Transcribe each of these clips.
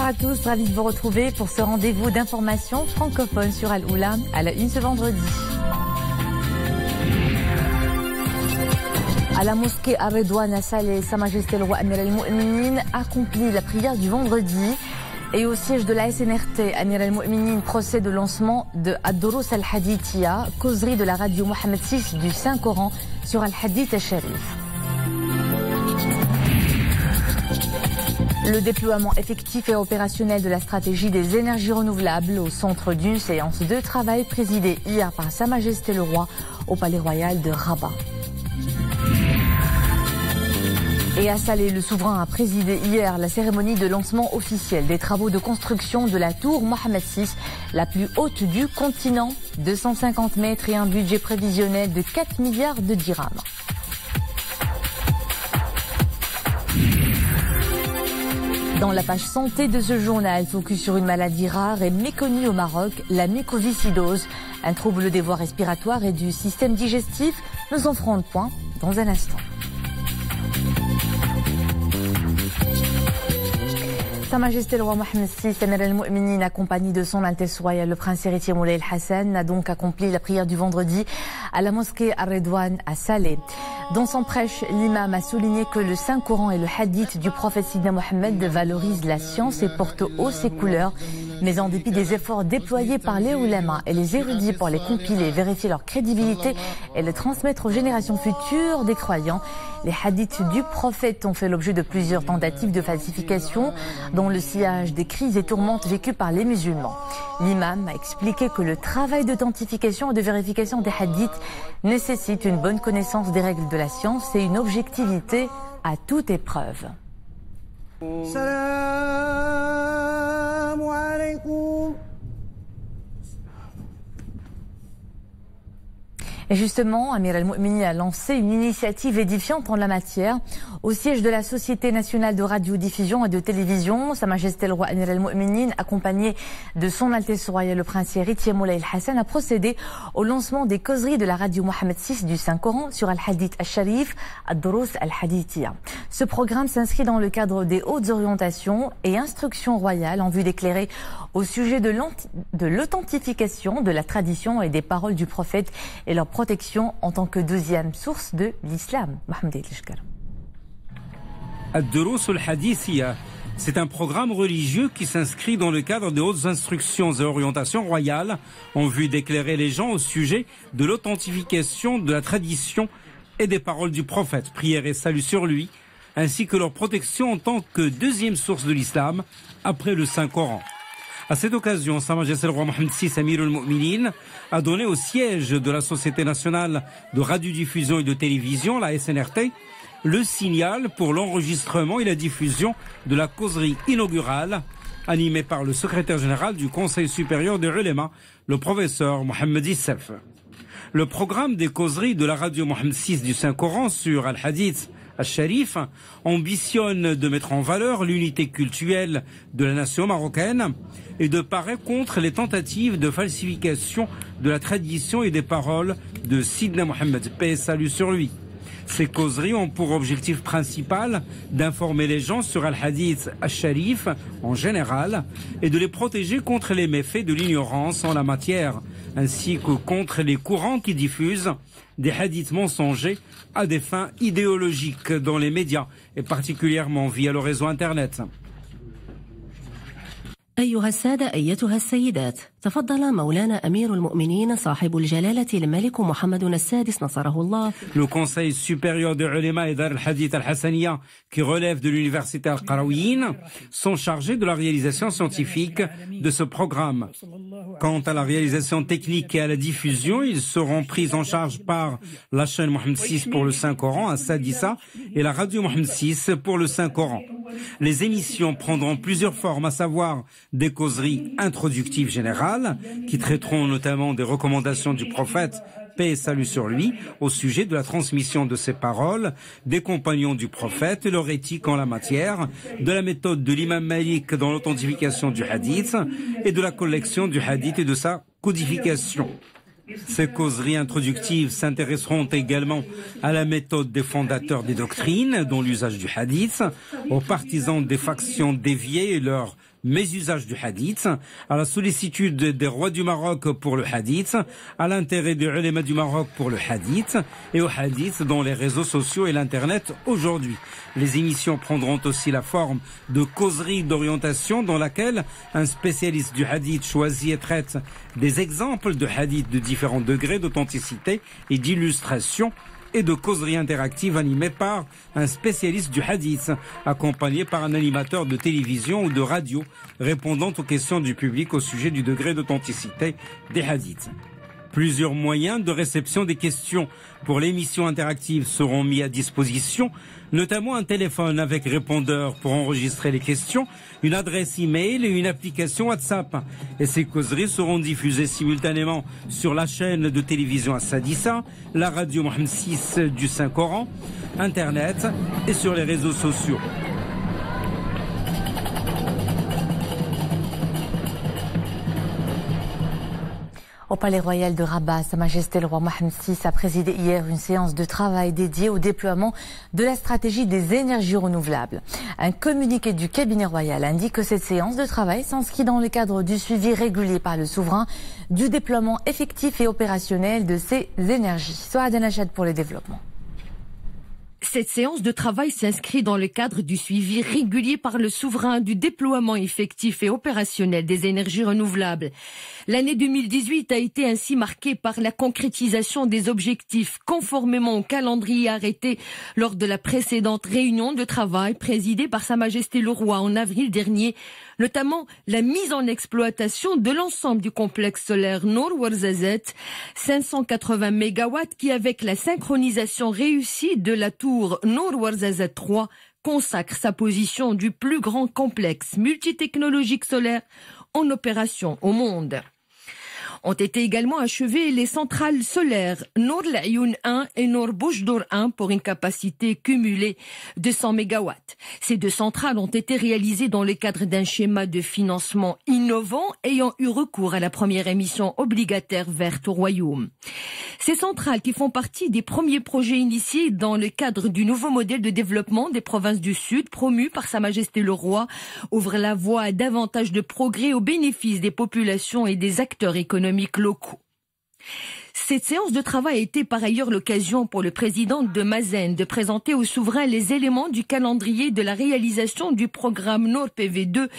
à tous, ravi de vous retrouver pour ce rendez-vous d'information francophone sur Al-Oula à la une ce vendredi. À la mosquée Ar-Redouane à Salé, Sa Majesté le roi Amir al-Mu'minin accomplit la prière du vendredi. Et au siège de la SNRT, Amir al-Mu'minin procède au lancement de Ad-Durous al-Hadithia, causerie de la radio Mohammed VI du Saint-Coran sur Al-Hadith al-Sharif. Le déploiement effectif et opérationnel de la stratégie des énergies renouvelables au centre d'une séance de travail présidée hier par Sa Majesté le Roi au Palais Royal de Rabat. Et à Salé, le souverain a présidé hier la cérémonie de lancement officiel des travaux de construction de la tour Mohammed VI, la plus haute du continent, 250 mètres et un budget prévisionnel de 4 milliards de dirhams. Dans la page santé de ce journal, focus sur une maladie rare et méconnue au Maroc, la mucoviscidose, un trouble des voies respiratoires et du système digestif. Nous en ferons le point dans un instant. Sa Majesté le roi Mohammed VI, Amir al-Mu'minin, accompagné de son Altesse royale le prince héritier Moulay el-Hassan, a donc accompli la prière du vendredi à la mosquée Ar-Redouane à Salé. Dans son prêche, l'imam a souligné que le Saint-Coran et le hadith du prophète Sidna Mohammed valorisent la science et portent haut ses couleurs. Mais en dépit des efforts déployés par les oulémas et les érudits pour les compiler, vérifier leur crédibilité et les transmettre aux générations futures des croyants, les hadiths du prophète ont fait l'objet de plusieurs tentatives de falsification, dont le sillage des crises et tourmentes vécues par les musulmans. L'imam a expliqué que le travail d'authentification et de vérification des hadiths nécessite une bonne connaissance des règles de la science et une objectivité à toute épreuve. Assalamu alaikum. Et justement, Amir al-Mu'minin a lancé une initiative édifiante en la matière. Au siège de la Société nationale de radiodiffusion et de télévision, Sa Majesté le roi Amir al-Mu'minin, accompagné de son Altesse royale le prince héritier Moulay el-Hassan, a procédé au lancement des causeries de la radio Mohammed VI du Saint-Coran sur Al-Hadith al-Sharif, Ad-Durous al-Hadithia. Ce programme s'inscrit dans le cadre des hautes orientations et instructions royales en vue d'éclairer au sujet de l'authentification de la tradition et des paroles du prophète et leur protection en tant que deuxième source de l'islam. Ad-Durous al-Hadithia, c'est un programme religieux qui s'inscrit dans le cadre de hautes instructions et orientations royales en vue d'éclairer les gens au sujet de l'authentification de la tradition et des paroles du prophète, prière et salut sur lui, ainsi que leur protection en tant que deuxième source de l'islam après le Saint-Coran. À cette occasion, Sa Majesté le roi Mohammed VI, Amir al-Mu'minin, a donné au siège de la Société nationale de radiodiffusion et de télévision, la SNRT, le signal pour l'enregistrement et la diffusion de la causerie inaugurale animée par le secrétaire général du Conseil supérieur des ulémas, le professeur Mohammed Issef. Le programme des causeries de la radio Mohammed VI du Saint-Coran sur Al-Hadith al-Sharif ambitionne de mettre en valeur l'unité cultuelle de la nation marocaine et de parer contre les tentatives de falsification de la tradition et des paroles de Sidna Mohammed, paix et salut sur lui. Ces causeries ont pour objectif principal d'informer les gens sur Al-Hadith al-Sharif en général et de les protéger contre les méfaits de l'ignorance en la matière, ainsi que contre les courants qui diffusent des hadiths mensongers à des fins idéologiques dans les médias et particulièrement via le réseau Internet. أيها السادة أيتها السيدات، تفضل مولانا أمير المؤمنين صاحب الجلالة الملك محمد السادس نصره الله. Le Conseil supérieur des ulémas et Dar al-Hadith al-Hassaniya, qui relève de l'université Al-Qarawiyyin, sont chargés de la réalisation scientifique de ce programme. Quant à la réalisation technique et à la diffusion, ils seront pris en charge par la chaîne Mohammed VI pour le Saint-Coran à Sadissa et la radio Mohammed VI pour le Saint-Coran. Les émissions prendront plusieurs formes, à savoir des causeries introductives générales qui traiteront notamment des recommandations du prophète, paix et salut sur lui, au sujet de la transmission de ses paroles, des compagnons du prophète et leur éthique en la matière, de la méthode de l'imam Malik dans l'authentification du hadith et de la collection du hadith et de sa codification. Ces causeries introductives s'intéresseront également à la méthode des fondateurs des doctrines, dont l'usage du hadith, aux partisans des factions déviées et leurs mésusage du hadith, à la sollicitude des rois du Maroc pour le hadith, à l'intérêt des ulémas du Maroc pour le hadith et au hadith dans les réseaux sociaux et l'internet aujourd'hui. Les émissions prendront aussi la forme de causeries d'orientation dans laquelle un spécialiste du hadith choisit et traite des exemples de hadith de différents degrés d'authenticité et d'illustration, et de causeries interactives animées par un spécialiste du hadith, accompagné par un animateur de télévision ou de radio, répondant aux questions du public au sujet du degré d'authenticité des hadiths. Plusieurs moyens de réception des questions pour l'émission interactive seront mis à disposition, notamment un téléphone avec répondeur pour enregistrer les questions, une adresse e-mail et une application WhatsApp. Et ces causeries seront diffusées simultanément sur la chaîne de télévision Assadissa, la radio Mohamed VI du Saint-Coran, Internet et sur les réseaux sociaux. Au Palais Royal de Rabat, Sa Majesté le Roi Mohamed VI a présidé hier une séance de travail dédiée au déploiement de la stratégie des énergies renouvelables. Un communiqué du cabinet royal indique que cette séance de travail s'inscrit dans le cadre du suivi régulier par le souverain du déploiement effectif et opérationnel de ces énergies. Souad Anachad pour le développement. Cette séance de travail s'inscrit dans le cadre du suivi régulier par le souverain du déploiement effectif et opérationnel des énergies renouvelables. L'année 2018 a été ainsi marquée par la concrétisation des objectifs conformément au calendrier arrêté lors de la précédente réunion de travail présidée par Sa Majesté le Roi en avril dernier, notamment la mise en exploitation de l'ensemble du complexe solaire Nour Ouarzazate, 580 MW qui, avec la synchronisation réussie de la tour Nour Ouarzazate 3, consacre sa position du plus grand complexe multitechnologique solaire en opération au monde. Ont été également achevées les centrales solaires Nour Layoun 1 et Nour Boujdour 1 pour une capacité cumulée de 100 MW. Ces deux centrales ont été réalisées dans le cadre d'un schéma de financement innovant ayant eu recours à la première émission obligataire verte au Royaume. Ces centrales, qui font partie des premiers projets initiés dans le cadre du nouveau modèle de développement des provinces du Sud promu par Sa Majesté le Roi, ouvrent la voie à davantage de progrès au bénéfice des populations et des acteurs économiques locaux. Cette séance de travail a été par ailleurs l'occasion pour le président de Mazen de présenter au souverain les éléments du calendrier de la réalisation du programme Nour PV2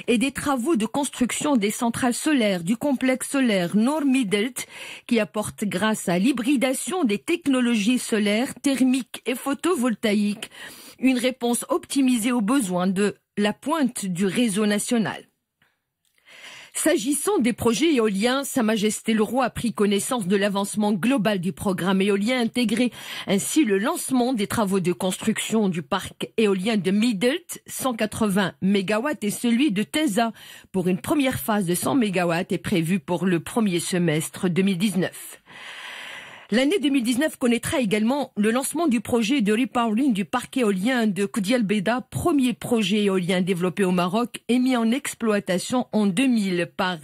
et des travaux de construction des centrales solaires du complexe solaire Nour Midelt, qui apporte, grâce à l'hybridation des technologies solaires, thermiques et photovoltaïques, une réponse optimisée aux besoins de la pointe du réseau national. S'agissant des projets éoliens, Sa Majesté le Roi a pris connaissance de l'avancement global du programme éolien intégré, ainsi le lancement des travaux de construction du parc éolien de Midelt, 180 MW, et celui de Teza, pour une première phase de 100 MW, est prévue pour le premier semestre 2019. L'année 2019 connaîtra également le lancement du projet de repowering du parc éolien de Koudial Beda, premier projet éolien développé au Maroc et mis en exploitation en 2000 par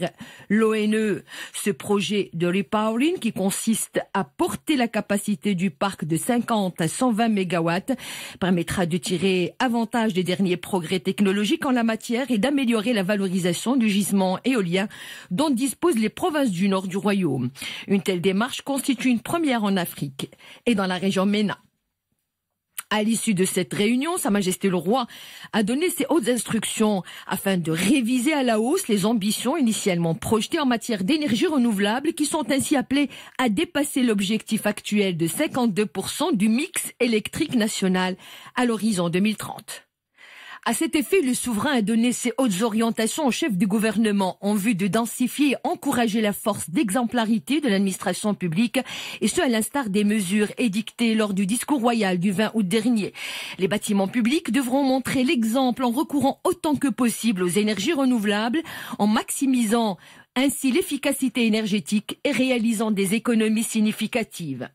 l'ONE. Ce projet de repowering, qui consiste à porter la capacité du parc de 50 à 120 MW, permettra de tirer avantage des derniers progrès technologiques en la matière et d'améliorer la valorisation du gisement éolien dont disposent les provinces du nord du Royaume. Une telle démarche constitue une première en Afrique et dans la région MENA. À l'issue de cette réunion, Sa Majesté le Roi a donné ses hautes instructions afin de réviser à la hausse les ambitions initialement projetées en matière d'énergie renouvelable, qui sont ainsi appelées à dépasser l'objectif actuel de 52% du mix électrique national à l'horizon 2030. À cet effet, le souverain a donné ses hautes orientations au chef du gouvernement en vue de densifier et encourager la force d'exemplarité de l'administration publique, et ce à l'instar des mesures édictées lors du discours royal du 20 août dernier. Les bâtiments publics devront montrer l'exemple en recourant autant que possible aux énergies renouvelables, en maximisant ainsi l'efficacité énergétique et réalisant des économies significatives.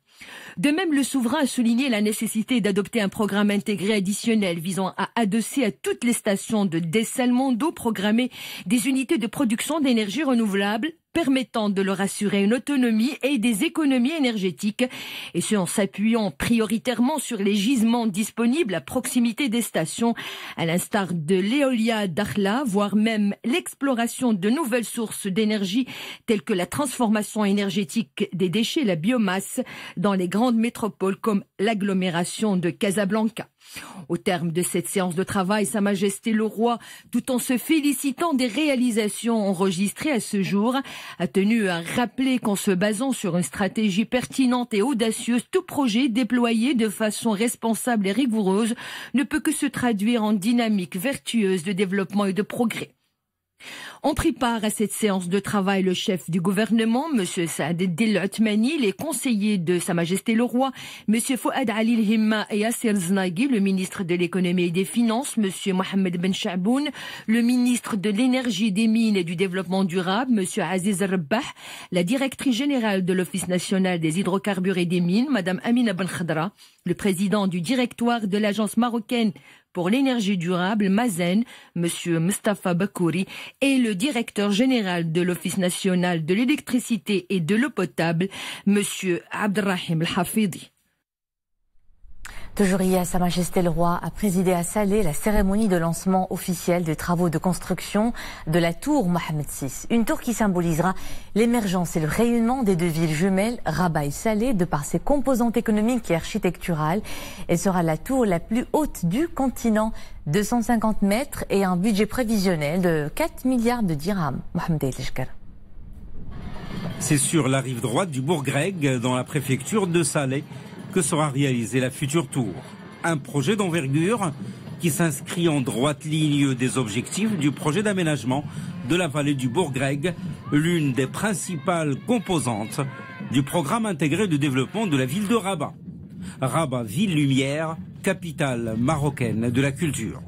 De même, le souverain a souligné la nécessité d'adopter un programme intégré additionnel visant à adosser à toutes les stations de dessalement d'eau programmées des unités de production d'énergie renouvelable permettant de leur assurer une autonomie et des économies énergétiques, et ce en s'appuyant prioritairement sur les gisements disponibles à proximité des stations, à l'instar de l'éolien d'Akhla, voire même l'exploration de nouvelles sources d'énergie telles que la transformation énergétique des déchets, la biomasse, dans les grandes métropoles comme l'agglomération de Casablanca. Au terme de cette séance de travail, Sa Majesté le Roi, tout en se félicitant des réalisations enregistrées à ce jour, a tenu à rappeler qu'en se basant sur une stratégie pertinente et audacieuse, tout projet déployé de façon responsable et rigoureuse ne peut que se traduire en dynamique vertueuse de développement et de progrès. On prit part à cette séance de travail le chef du gouvernement, M. Saad El Othmani, les conseillers de Sa Majesté le Roi, M. Fouad Ali El-Himma et Yassir Znaghi, le ministre de l'économie et des finances, M. Mohamed Ben Chaboun, le ministre de l'énergie, des mines et du développement durable, M. Aziz Rabbah, la directrice générale de l'Office national des hydrocarbures et des mines, Mme Amina Ben Khadra, le président du directoire de l'agence marocaine pour l'énergie durable, Mazen, M. Mustafa Bakouri, et le directeur général de l'Office national de l'électricité et de l'eau potable, M. Abdelrahim El-Hafidi. Toujours hier, Sa Majesté le Roi a présidé à Salé la cérémonie de lancement officiel des travaux de construction de la tour Mohamed VI. Une tour qui symbolisera l'émergence et le rayonnement des deux villes jumelles, Rabat et Salé, de par ses composantes économiques et architecturales. Elle sera la tour la plus haute du continent, 250 mètres et un budget prévisionnel de 4 milliards de dirhams. Mohamed El-Jkar. C'est sur la rive droite du Bourgreg, dans la préfecture de Salé, que sera réalisée la future tour. Un projet d'envergure qui s'inscrit en droite ligne des objectifs du projet d'aménagement de la vallée du Bourgreg, l'une des principales composantes du programme intégré de développement de la ville de Rabat. Rabat, ville lumière, capitale marocaine de la culture.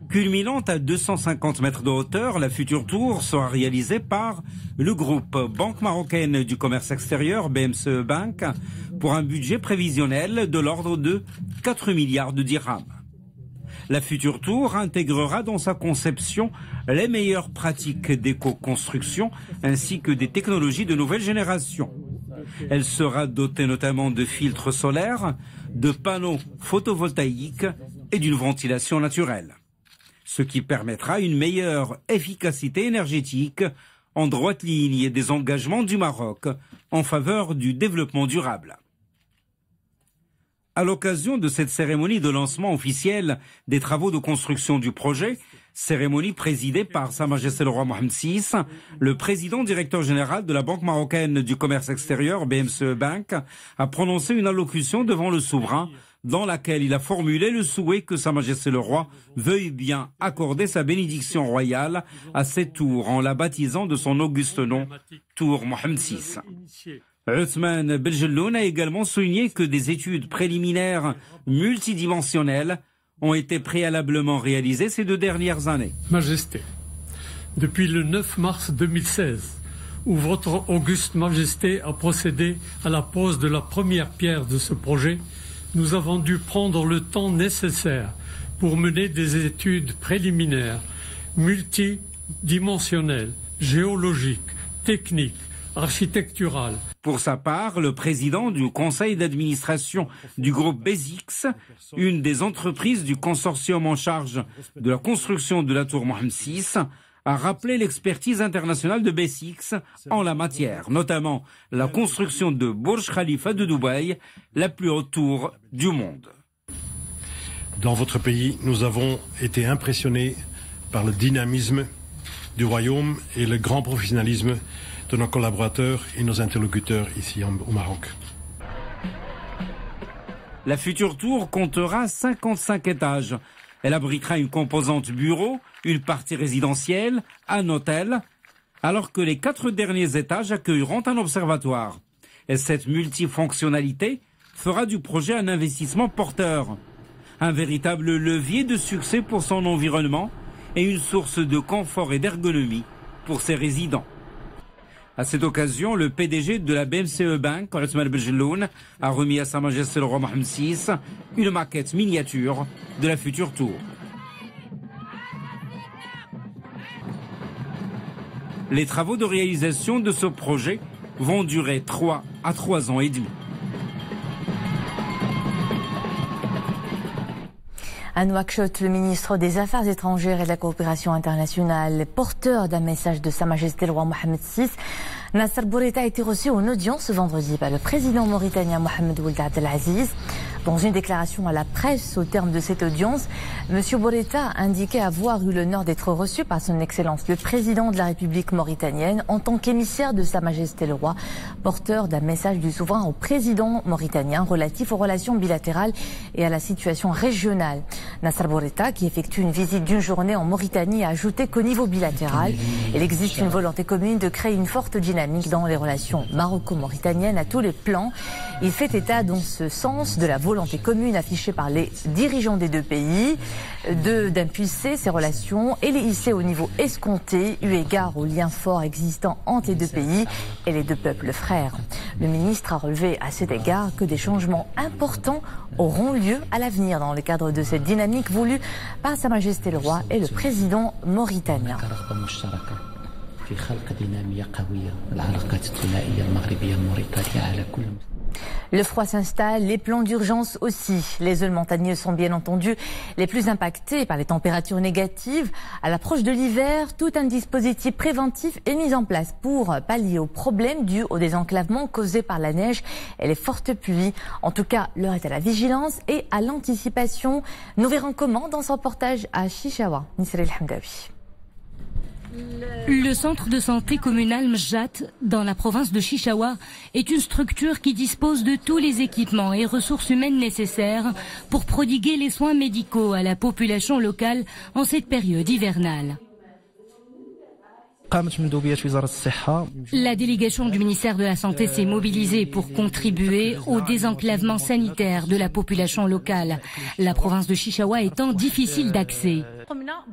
Culminante à 250 mètres de hauteur, la future tour sera réalisée par le groupe Banque marocaine du commerce extérieur, BMCE Bank, pour un budget prévisionnel de l'ordre de 4 milliards de dirhams. La future tour intégrera dans sa conception les meilleures pratiques d'éco-construction ainsi que des technologies de nouvelle génération. Elle sera dotée notamment de filtres solaires, de panneaux photovoltaïques et d'une ventilation naturelle, ce qui permettra une meilleure efficacité énergétique en droite ligne des engagements du Maroc en faveur du développement durable. À l'occasion de cette cérémonie de lancement officiel des travaux de construction du projet, cérémonie présidée par Sa Majesté le Roi Mohamed VI, le président directeur général de la Banque marocaine du commerce extérieur, BMCE Bank, a prononcé une allocution devant le souverain dans laquelle il a formulé le souhait que Sa Majesté le Roi veuille bien accorder sa bénédiction royale à cette tour en la baptisant de son auguste nom, Tour Mohamed VI. Othman Beljelloun a également souligné que des études préliminaires multidimensionnelles ont été préalablement réalisées ces 2 dernières années. Majesté, depuis le 9 mars 2016, où votre auguste Majesté a procédé à la pose de la première pierre de ce projet, nous avons dû prendre le temps nécessaire pour mener des études préliminaires, multidimensionnelles, géologiques, techniques, architecturales. Pour sa part, le président du conseil d'administration du groupe BESIX, une des entreprises du consortium en charge de la construction de la tour Mohamed VI, a rappelé l'expertise internationale de BESIX en la matière, notamment la construction de Burj Khalifa de Dubaï, la plus haute tour du monde. Dans votre pays, nous avons été impressionnés par le dynamisme du royaume et le grand professionnalisme de nos collaborateurs et nos interlocuteurs ici au Maroc. La future tour comptera 55 étages. Elle abritera une composante bureau, une partie résidentielle, un hôtel, alors que les 4 derniers étages accueilleront un observatoire. Et cette multifonctionnalité fera du projet un investissement porteur, un véritable levier de succès pour son environnement et une source de confort et d'ergonomie pour ses résidents. À cette occasion, le PDG de la BMCE Bank, Othman Beljelloun, a remis à Sa Majesté le Roi Mohamed VI une maquette miniature de la future tour. Les travaux de réalisation de ce projet vont durer 3 à 3 ans et demi. À Nouakchott, le ministre des Affaires étrangères et de la coopération internationale, porteur d'un message de Sa Majesté le roi Mohamed VI, Nasser Bourita a été reçu en audience ce vendredi par le président mauritanien Mohamed Ould Abdelaziz. Dans une déclaration à la presse au terme de cette audience, M. Bourita a indiqué avoir eu l'honneur d'être reçu par son Excellence le président de la République mauritanienne en tant qu'émissaire de Sa Majesté le roi, porteur d'un message du souverain au président mauritanien relatif aux relations bilatérales et à la situation régionale. Nasser Bourita, qui effectue une visite d'une journée en Mauritanie, a ajouté qu'au niveau bilatéral, il existe une volonté commune de créer une forte dynamique dans les relations maroco-mauritaniennes à tous les plans. Il fait état dans ce sens de la volonté commune affichée par les dirigeants des deux pays d'impulser ces relations et les hisser au niveau escompté, eu égard aux liens forts existants entre les deux pays et les deux peuples frères. Le ministre a relevé à cet égard que des changements importants auront lieu à l'avenir dans le cadre de cette dynamique voulue par Sa Majesté le roi et le président mauritanien. Le froid s'installe, les plans d'urgence aussi. Les zones montagneuses sont bien entendu les plus impactées par les températures négatives. À l'approche de l'hiver, tout un dispositif préventif est mis en place pour pallier aux problèmes dus au désenclavement causé par la neige et les fortes pluies. En tout cas, l'heure est à la vigilance et à l'anticipation. Nous verrons comment dans ce reportage à Chichaoua. Nisri El-Hamdawi. Le centre de santé communal Mjat, dans la province de Chichaoua, est une structure qui dispose de tous les équipements et ressources humaines nécessaires pour prodiguer les soins médicaux à la population locale en cette période hivernale. La délégation du ministère de la Santé s'est mobilisée pour contribuer au désenclavement sanitaire de la population locale, la province de Chichaoua étant difficile d'accès.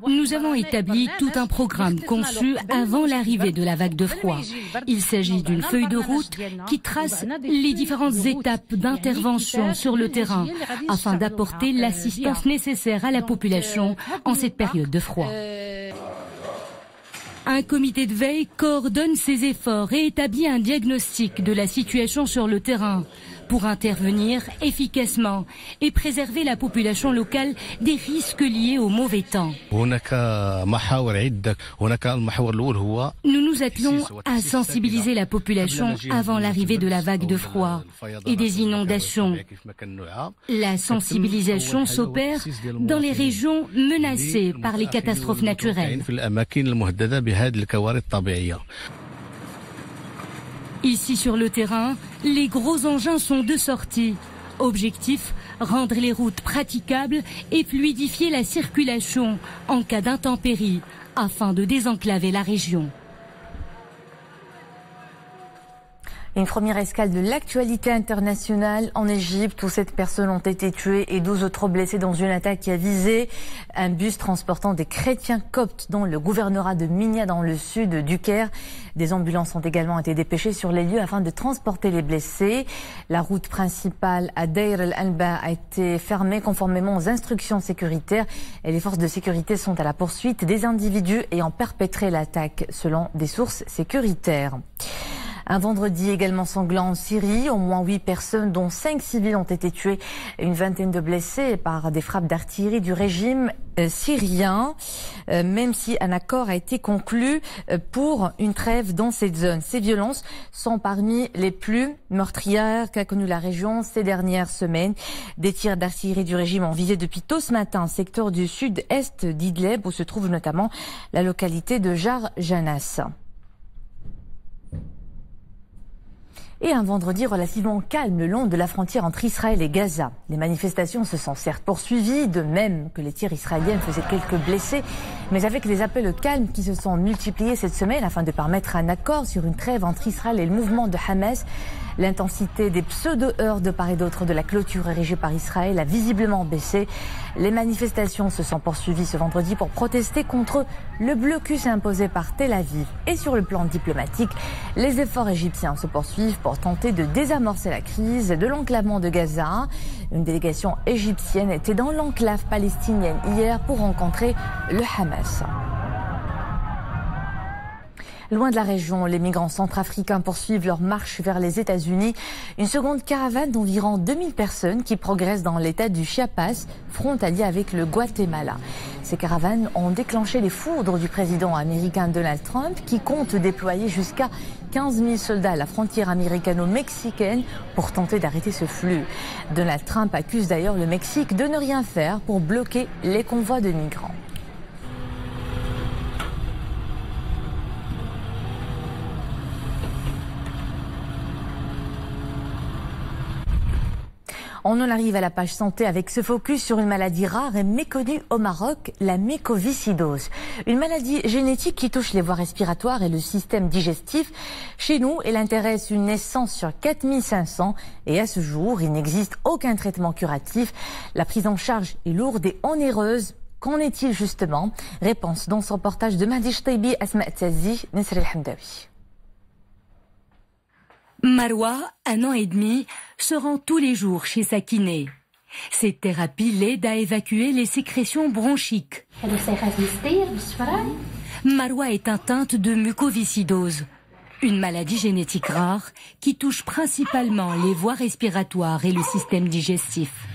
Nous avons établi tout un programme conçu avant l'arrivée de la vague de froid. Il s'agit d'une feuille de route qui trace les différentes étapes d'intervention sur le terrain afin d'apporter l'assistance nécessaire à la population en cette période de froid. Un comité de veille coordonne ses efforts et établit un diagnostic de la situation sur le terrain pour intervenir efficacement et préserver la population locale des risques liés au mauvais temps. Nous nous attelons à sensibiliser la population avant l'arrivée de la vague de froid et des inondations. La sensibilisation s'opère dans les régions menacées par les catastrophes naturelles. Ici sur le terrain, les gros engins sont de sortie. Objectif, rendre les routes praticables et fluidifier la circulation en cas d'intempéries afin de désenclaver la région. Une première escale de l'actualité internationale en Égypte où 7 personnes ont été tuées et 12 autres blessées dans une attaque qui a visé un bus transportant des chrétiens coptes dans le gouvernorat de Minya dans le sud du Caire. Des ambulances ont également été dépêchées sur les lieux afin de transporter les blessés. La route principale à Deir el-Anba a été fermée conformément aux instructions sécuritaires et les forces de sécurité sont à la poursuite des individus ayant perpétré l'attaque selon des sources sécuritaires. Un vendredi également sanglant en Syrie, au moins 8 personnes dont 5 civils ont été tués et une vingtaine de blessés par des frappes d'artillerie du régime syrien, même si un accord a été conclu pour une trêve dans cette zone. Ces violences sont parmi les plus meurtrières qu'a connu la région ces dernières semaines. Des tirs d'artillerie du régime ont visé depuis tôt ce matin, secteur du sud-est d'Idleb où se trouve notamment la localité de Jar Janas. Et un vendredi relativement calme le long de la frontière entre Israël et Gaza. Les manifestations se sont certes poursuivies, de même que les tirs israéliens faisaient quelques blessés, mais avec les appels au calme qui se sont multipliés cette semaine afin de permettre un accord sur une trêve entre Israël et le mouvement de Hamas, l'intensité des pseudo-heurts de part et d'autre de la clôture érigée par Israël a visiblement baissé. Les manifestations se sont poursuivies ce vendredi pour protester contre le blocus imposé par Tel Aviv. Et sur le plan diplomatique, les efforts égyptiens se poursuivent pour tenter de désamorcer la crise de l'enclavement de Gaza. Une délégation égyptienne était dans l'enclave palestinienne hier pour rencontrer le Hamas. Loin de la région, les migrants centrafricains poursuivent leur marche vers les États-Unis. Une seconde caravane d'environ 2000 personnes qui progressent dans l'état du Chiapas, frontalier avec le Guatemala. Ces caravanes ont déclenché les foudres du président américain Donald Trump qui compte déployer jusqu'à 15 000 soldats à la frontière américano-mexicaine pour tenter d'arrêter ce flux. Donald Trump accuse d'ailleurs le Mexique de ne rien faire pour bloquer les convois de migrants. On en arrive à la page santé avec ce focus sur une maladie rare et méconnue au Maroc, la mucoviscidose. Une maladie génétique qui touche les voies respiratoires et le système digestif. Chez nous, elle intéresse une naissance sur 4500 et à ce jour, il n'existe aucun traitement curatif. La prise en charge est lourde et onéreuse. Qu'en est-il justement? Réponse dans ce reportage de Mahdi Chtaibi, Asma Tazi, Nisri El-Hamdawi. Marwa, 1 an et demi, se rend tous les jours chez sa kiné. Cette thérapie l'aide à évacuer les sécrétions bronchiques. Marwa est atteinte de mucoviscidose, une maladie génétique rare qui touche principalement les voies respiratoires et le système digestif.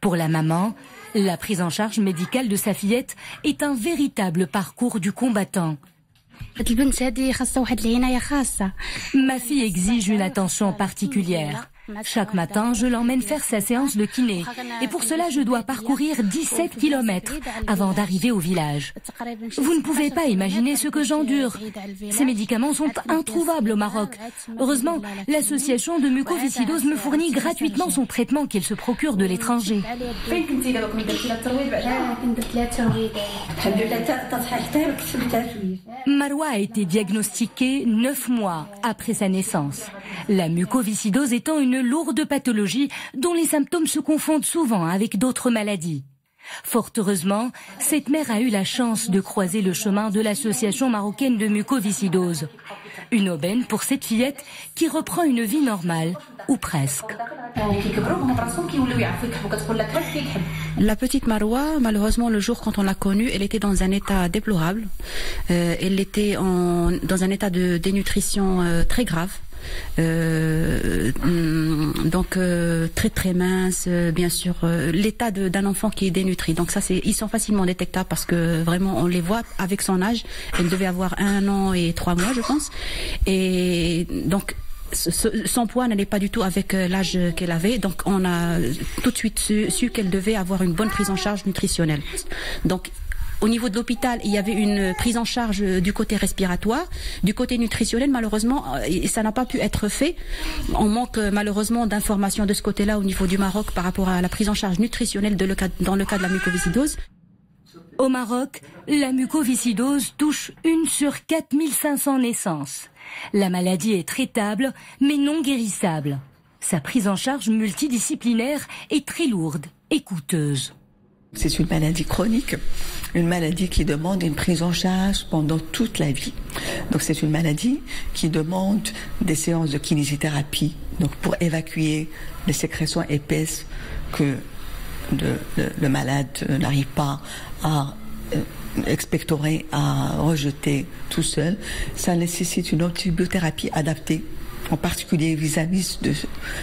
Pour la maman, la prise en charge médicale de sa fillette est un véritable parcours du combattant. Ma fille exige une attention particulière. Chaque matin, je l'emmène faire sa séance de kiné. Et pour cela, je dois parcourir 17 km avant d'arriver au village. Vous ne pouvez pas imaginer ce que j'endure. Ces médicaments sont introuvables au Maroc. Heureusement, l'association de mucoviscidose me fournit gratuitement son traitement qu'elle se procure de l'étranger. Marwa a été diagnostiquée 9 mois après sa naissance. La mucoviscidose étant une lourde pathologie dont les symptômes se confondent souvent avec d'autres maladies. Fort heureusement, cette mère a eu la chance de croiser le chemin de l'association marocaine de mucoviscidose. Une aubaine pour cette fillette qui reprend une vie normale, ou presque. La petite Marwa, malheureusement, le jour quand on l'a connue, elle était dans un état déplorable. Elle était dans un état de dénutrition très grave. Donc très très mince, bien sûr, l'état d'un enfant qui est dénutri. Donc ça, ils sont facilement détectables parce que vraiment on les voit avec son âge. Elle devait avoir 1 an et 3 mois, je pense. Et donc son poids n'allait pas du tout avec l'âge qu'elle avait. Donc on a tout de suite su qu'elle devait avoir une bonne prise en charge nutritionnelle. Donc au niveau de l'hôpital, il y avait une prise en charge du côté respiratoire, du côté nutritionnel. Malheureusement, ça n'a pas pu être fait. On manque malheureusement d'informations de ce côté-là au niveau du Maroc par rapport à la prise en charge nutritionnelle dans le cas de la mucoviscidose. Au Maroc, la mucoviscidose touche 1 sur 4500 naissances. La maladie est traitable, mais non guérissable. Sa prise en charge multidisciplinaire est très lourde et coûteuse. C'est une maladie chronique, une maladie qui demande une prise en charge pendant toute la vie. Donc c'est une maladie qui demande des séances de kinésithérapie, donc pour évacuer les sécrétions épaisses que le malade n'arrive pas à expectorer, à rejeter tout seul. Ça nécessite une antibiothérapie adaptée, en particulier vis-à-vis de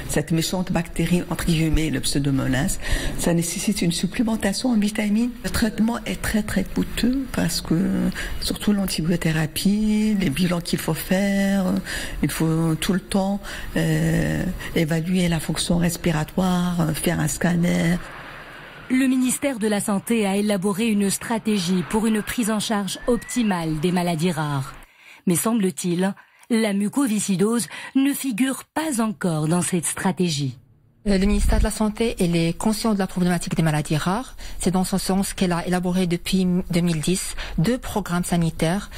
cette méchante bactérie, entre guillemets, le pseudomonas. Ça nécessite une supplémentation en vitamines. Le traitement est très très coûteux parce que, surtout l'antibiothérapie, les bilans qu'il faut faire, il faut tout le temps évaluer la fonction respiratoire, faire un scanner. Le ministère de la Santé a élaboré une stratégie pour une prise en charge optimale des maladies rares. Mais semble-t-il, la mucoviscidose ne figure pas encore dans cette stratégie. Le ministère de la Santé est conscient de la problématique des maladies rares. C'est dans ce sens qu'elle a élaboré depuis 2010 2 programmes sanitaires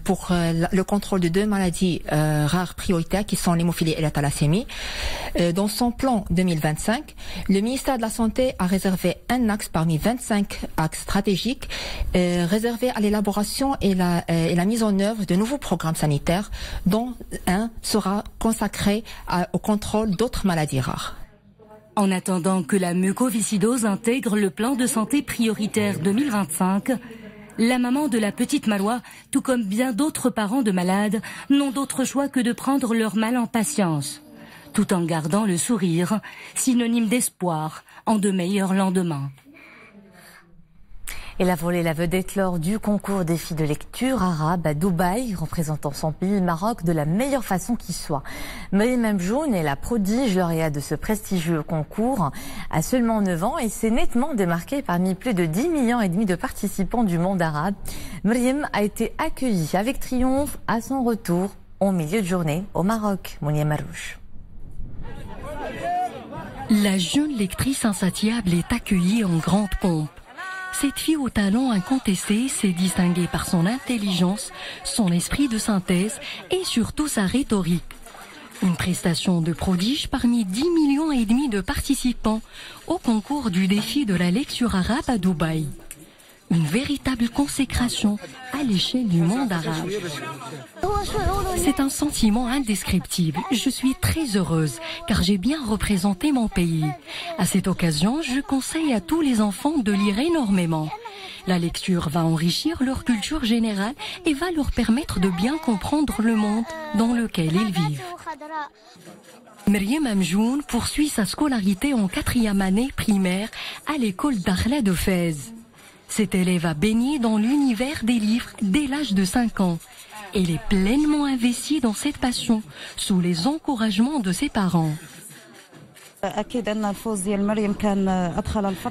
pour le contrôle de 2 maladies rares prioritaires qui sont l'hémophilie et la thalassémie. Dans son plan 2025, le ministère de la Santé a réservé un axe parmi 25 axes stratégiques réservés à l'élaboration et la mise en œuvre de nouveaux programmes sanitaires, dont un sera consacré au contrôle d'autres maladies rares. En attendant que la mucoviscidose intègre le plan de santé prioritaire 2025, La maman de la petite Marwa, tout comme bien d'autres parents de malades, n'ont d'autre choix que de prendre leur mal en patience, tout en gardant le sourire, synonyme d'espoir en de meilleurs lendemains. Elle a volé la vedette lors du concours des filles de lecture arabe à Dubaï, représentant son pays, le Maroc, de la meilleure façon qui soit. Maryam Amjoun est la prodige lauréate de ce prestigieux concours à seulement 9 ans et s'est nettement démarquée parmi plus de 10,5 millions de participants du monde arabe. Maryam a été accueillie avec triomphe à son retour en milieu de journée au Maroc. Mounia Marouche. La jeune lectrice insatiable est accueillie en grande pompe. Cette fille au talent incontesté s'est distinguée par son intelligence, son esprit de synthèse et surtout sa rhétorique. Une prestation de prodige parmi 10,5 millions de participants au concours du défi de la lecture arabe à Dubaï. Une véritable consécration à l'échelle du monde arabe. C'est un sentiment indescriptible. Je suis très heureuse car j'ai bien représenté mon pays. À cette occasion, je conseille à tous les enfants de lire énormément. La lecture va enrichir leur culture générale et va leur permettre de bien comprendre le monde dans lequel ils vivent. Maryam Amjoun poursuit sa scolarité en 4e année primaire à l'école d'Akhla de Fès. Cette élève a baigné dans l'univers des livres dès l'âge de 5 ans. Elle est pleinement investie dans cette passion, sous les encouragements de ses parents.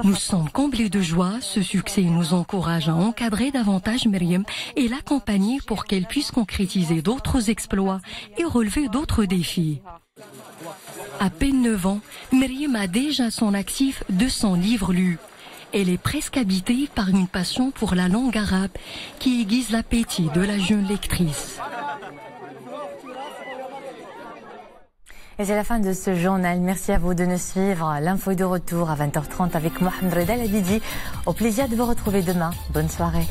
Nous sommes comblés de joie. Ce succès nous encourage à encadrer davantage Maryam et l'accompagner pour qu'elle puisse concrétiser d'autres exploits et relever d'autres défis. À peine 9 ans, Maryam a déjà à son actif 200 livres lus. Elle est presque habitée par une passion pour la langue arabe qui aiguise l'appétit de la jeune lectrice. Et c'est la fin de ce journal. Merci à vous de nous suivre. L'info est de retour à 20h30 avec Mohamed Reda Labidi. Au plaisir de vous retrouver demain. Bonne soirée.